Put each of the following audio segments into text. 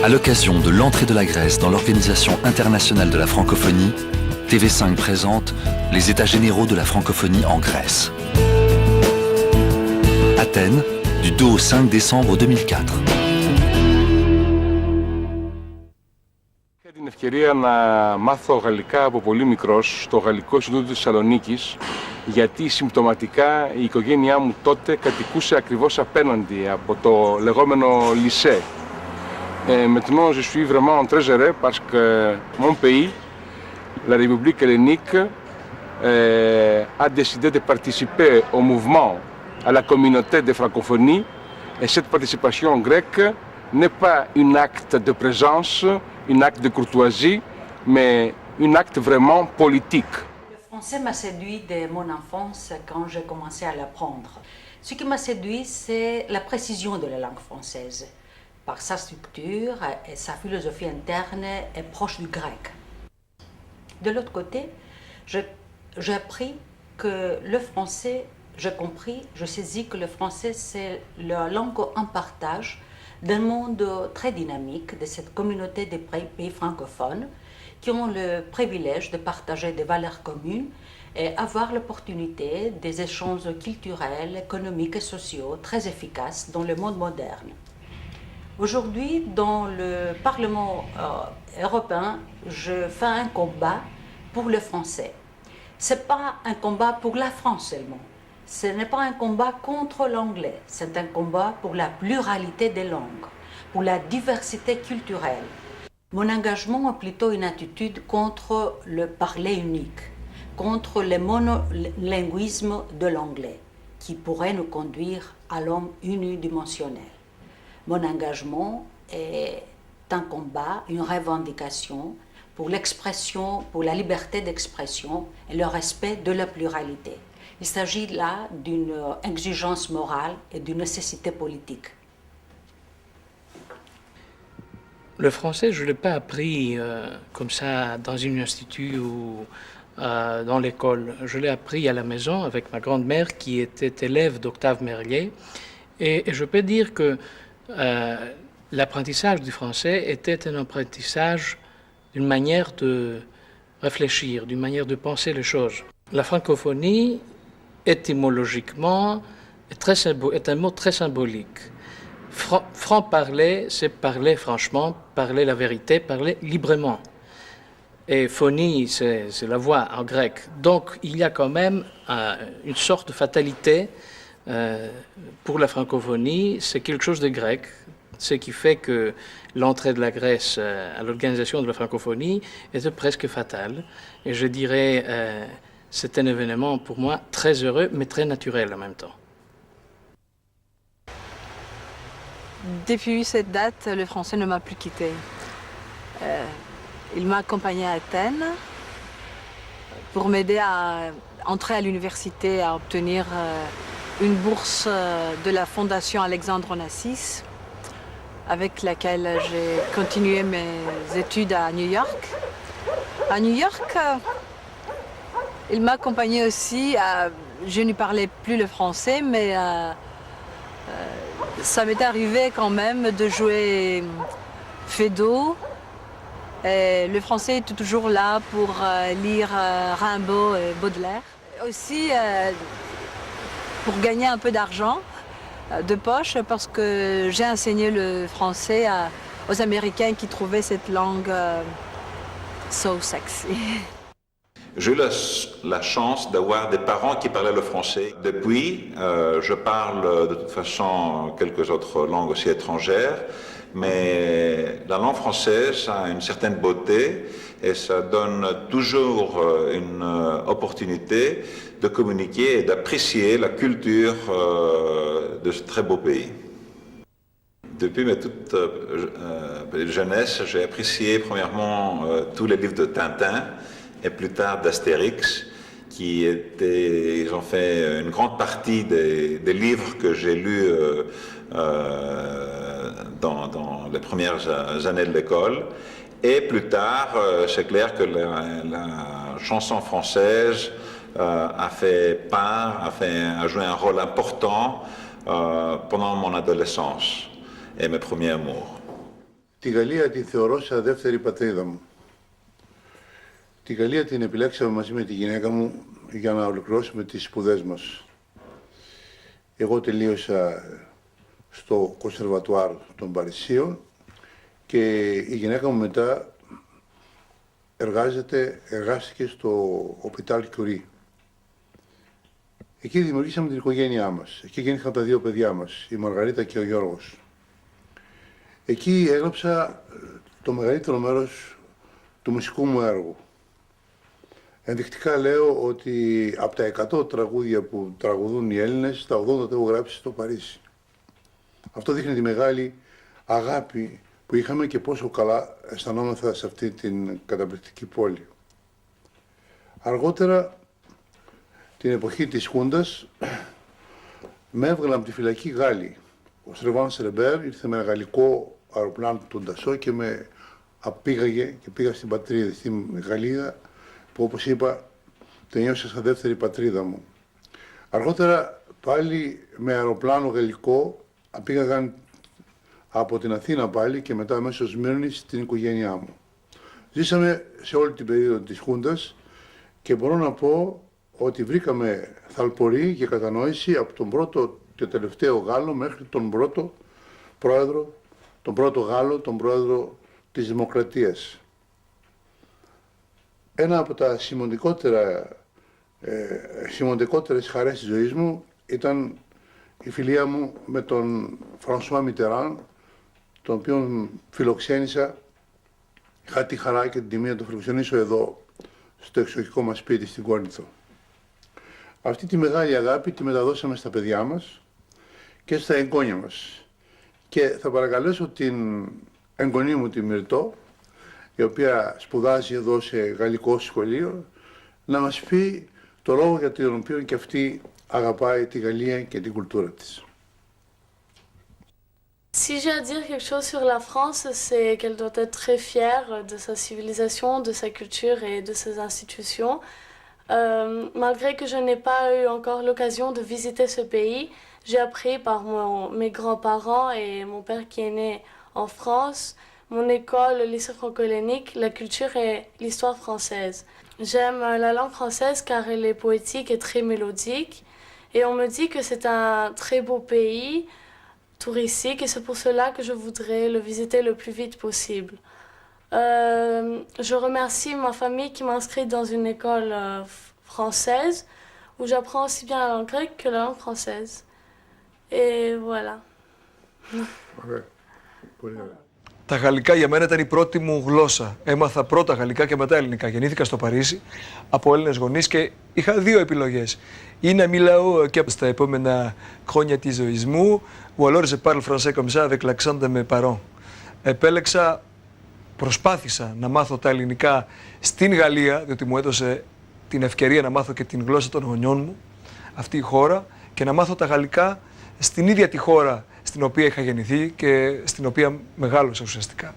À l'occasion de l'entrée de la Grèce dans l'Organisation internationale de la francophonie, TV5 présente les États généraux de la francophonie en Grèce. Athènes, du 2 au 5 décembre 2004. Είχα την ευκαιρία να μάθω γαλλικά από πολύ μικρός στο Γαλλικό Ινστιτούτο της Θεσσαλονίκης, γιατί συμπτωματικά η οικογένειά μου τότε κατοικούσε ακριβώς απέναντι από το λεγόμενο lycée. Maintenant, je suis vraiment très heureux parce que mon pays, la République hellénique, a décidé de participer au mouvement, à la communauté de francophonie, et cette participation grecque n'est pas un acte de présence, un acte de courtoisie, mais un acte vraiment politique. Le français m'a séduit dès mon enfance quand j'ai commencé à l'apprendre. Ce qui m'a séduit, c'est la précision de la langue française. Par sa structure et sa philosophie interne est proche du grec. De l'autre côté, j'ai appris que le français, je saisis que le français c'est la langue en partage d'un monde très dynamique de cette communauté des pays francophones qui ont le privilège de partager des valeurs communes et avoir l'opportunité des échanges culturels, économiques et sociaux très efficaces dans le monde moderne. Aujourd'hui, dans le Parlement européen, je fais un combat pour le français. Ce n'est pas un combat pour la France seulement. Ce n'est pas un combat contre l'anglais. C'est un combat pour la pluralité des langues, pour la diversité culturelle. Mon engagement est plutôt une attitude contre le parler unique, contre le monolinguisme de l'anglais, qui pourrait nous conduire à l'homme unidimensionnel. Mon engagement est un combat, une revendication pour l'expression, pour la liberté d'expression et le respect de la pluralité. Il s'agit là d'une exigence morale et d'une nécessité politique. Le français, je ne l'ai pas appris comme ça dans un institut ou dans l'école. Je l'ai appris à la maison avec ma grand-mère qui était élève d'Octave Merlier. Et je peux dire que l'apprentissage du français était un apprentissage d'une manière de réfléchir, d'une manière de penser les choses. La francophonie, étymologiquement, est un mot très symbolique. Franc-parler, c'est parler franchement, parler la vérité, parler librement. Et phonie, c'est la voix en grec. Donc, il y a quand même une sorte de fatalité pour la francophonie. C'est quelque chose de grec, ce qui fait que l'entrée de la Grèce à l'organisation de la francophonie était presque fatale. Et je dirais, c'est un événement pour moi très heureux, mais très naturel en même temps. Depuis cette date, le français ne m'a plus quitté. Il m'a accompagné à Athènes pour m'aider à entrer à l'université, à obtenir une bourse de la Fondation Alexandre Onassis, avec laquelle j'ai continué mes études à New York. À New York, il m'a accompagné aussi, je ne parlais plus le français, mais ça m'est arrivé quand même de jouer Feydeau. Et le français est toujours là pour lire Rimbaud et Baudelaire. Aussi pour gagner un peu d'argent de poche parce que j'ai enseigné le français aux Américains qui trouvaient cette langue so sexy. J'ai eu la chance d'avoir des parents qui parlaient le français. Depuis, je parle de toute façon quelques autres langues aussi étrangères, mais la langue française a une certaine beauté et ça donne toujours une opportunité de communiquer et d'apprécier la culture de ce très beau pays. Depuis ma toute jeunesse, j'ai apprécié premièrement tous les livres de Tintin et plus tard d'Astérix, ils ont fait une grande partie des livres que j'ai lus dans les premières années de l'école. Et plus tard, c'est clair que la chanson française a joué un rôle important pendant mon adolescence et mes premiers amours. Τη Γαλλία τη θεωρώ σαν δεύτερη πατρίδα μου. Τη Γαλλία την επιλέξαμε μαζί με τη γυναίκα μου για να ολοκληρώσουμε τις σπουδές μας. Εγώ τελείωσα στο Κονσερβατουάρ των Παρισίων και η γυναίκα μου μετά εργάστηκε στο Hôpital Curie. Εκεί δημιουργήσαμε την οικογένειά μας. Εκεί γεννήθηκαν τα δύο παιδιά μας, η Μαργαρίτα και ο Γιώργος. Εκεί έγραψα το μεγαλύτερο μέρος του μουσικού μου έργου. Ενδεικτικά λέω ότι από τα 100 τραγούδια που τραγουδούν οι Έλληνες, τα 80 τα έχω γράψει στο Παρίσι. Αυτό δείχνει τη μεγάλη αγάπη που είχαμε και πόσο καλά αισθανόμεθα σε αυτή την καταπληκτική πόλη. Αργότερα, την εποχή της Χούντας, με έβγαλαν από τη φυλακή Γάλλοι. Ο Σερβάν Σερεμπέρ ήρθε με ένα γαλλικό αεροπλάνο του Ντασό και με απήγαγε και πήγα στην πατρίδα, στην Γαλλία, που όπως είπα τελειώσα σαν δεύτερη πατρίδα μου. Αργότερα πάλι με αεροπλάνο γαλλικό απήγαγαν από την Αθήνα πάλι και μετά μέσω Σμύρνης στην οικογένειά μου. Ζήσαμε σε όλη την περίοδο της Χούντας και μπορώ να πω ότι βρήκαμε θαλπορή και κατανόηση από τον πρώτο και τελευταίο Γάλλο μέχρι τον πρώτο πρόεδρο, τον πρώτο Γάλλο, τον πρόεδρο της Δημοκρατίας. Ένα από τα σημαντικότερες χαρές της ζωής μου ήταν η φιλία μου με τον Φρανσουά Μιτεράν, τον οποίον φιλοξένησα. Είχα τη χαρά και την τιμή να τον φιλοξενήσω εδώ, στο εξοχικό μας σπίτι στην Κόρινθο. Αυτή τη μεγάλη αγάπη τη μεταδώσαμε στα παιδιά μας και στα εγγόνια μας. Και θα παρακαλέσω την εγγονή μου, τη Μυρτώ, η οποία σπουδάζει εδώ σε γαλλικό σχολείο, να μας πει το λόγο για τον οποίο και αυτή αγαπάει τη Γαλλία και την κουλτούρα της. Si j'ai à dire quelque chose sur la France, c'est qu'elle doit être très fière de sa civilisation, de sa culture et de ses institutions. Malgré que je n'ai pas eu encore l'occasion de visiter ce pays, j'ai appris par mes grands-parents et mon père qui est né en France, mon école, le lycée franco-hellénique, la culture et l'histoire française. J'aime la langue française car elle est poétique et très mélodique. Et on me dit que c'est un très beau pays, touristique, et c'est pour cela que je voudrais le visiter le plus vite possible. Je remercie ma famille qui m'a inscrite dans une école française où j'apprends aussi bien la langue grecque que la langue française. Et voilà. Τα γαλλικά για μένα ήταν η πρώτη μου γλώσσα. Έμαθα πρώτα γαλλικά και μετά ελληνικά. Γεννήθηκα στο Παρίσι από Έλληνες γονείς και είχα δύο επιλογές. Ή να μιλάω και στα επόμενα χρόνια της ζωής μου, ou alors je parle français comme ça avec l'accent de mes parents. Προσπάθησα να μάθω τα ελληνικά στην Γαλλία, διότι μου έδωσε την ευκαιρία να μάθω και την γλώσσα των γονιών μου, αυτή η χώρα, και να μάθω τα γαλλικά στην ίδια τη χώρα στην οποία είχα γεννηθεί και στην οποία μεγάλωσα ουσιαστικά.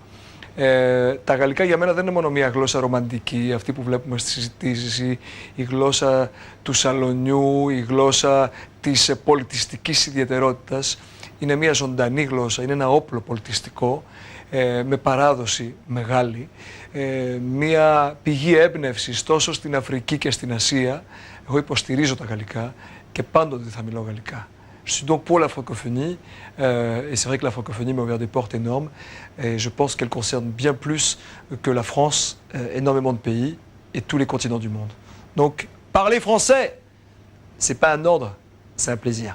Τα γαλλικά για μένα δεν είναι μόνο μια γλώσσα ρομαντική, αυτή που βλέπουμε στις συζητήσεις, η γλώσσα του σαλονιού, η γλώσσα της πολιτιστικής ιδιαιτερότητας. Είναι μια ζωντανή γλώσσα, είναι ένα όπλο πολιτιστικό, με παράδοση μεγάλη, μια πηγή έμπνευσης τόσο στην Αφρική και στην Ασία. Εγώ υποστηρίζω τα γαλλικά και πάντοτε θα μιλώ γαλλικά. Je suis donc pour la francophonie, et c'est vrai que la francophonie m'a ouvert des portes énormes, et je pense qu'elle concerne bien plus que la France, énormément de pays et tous les continents du monde. Donc, parler français, c'est pas un ordre, c'est un plaisir.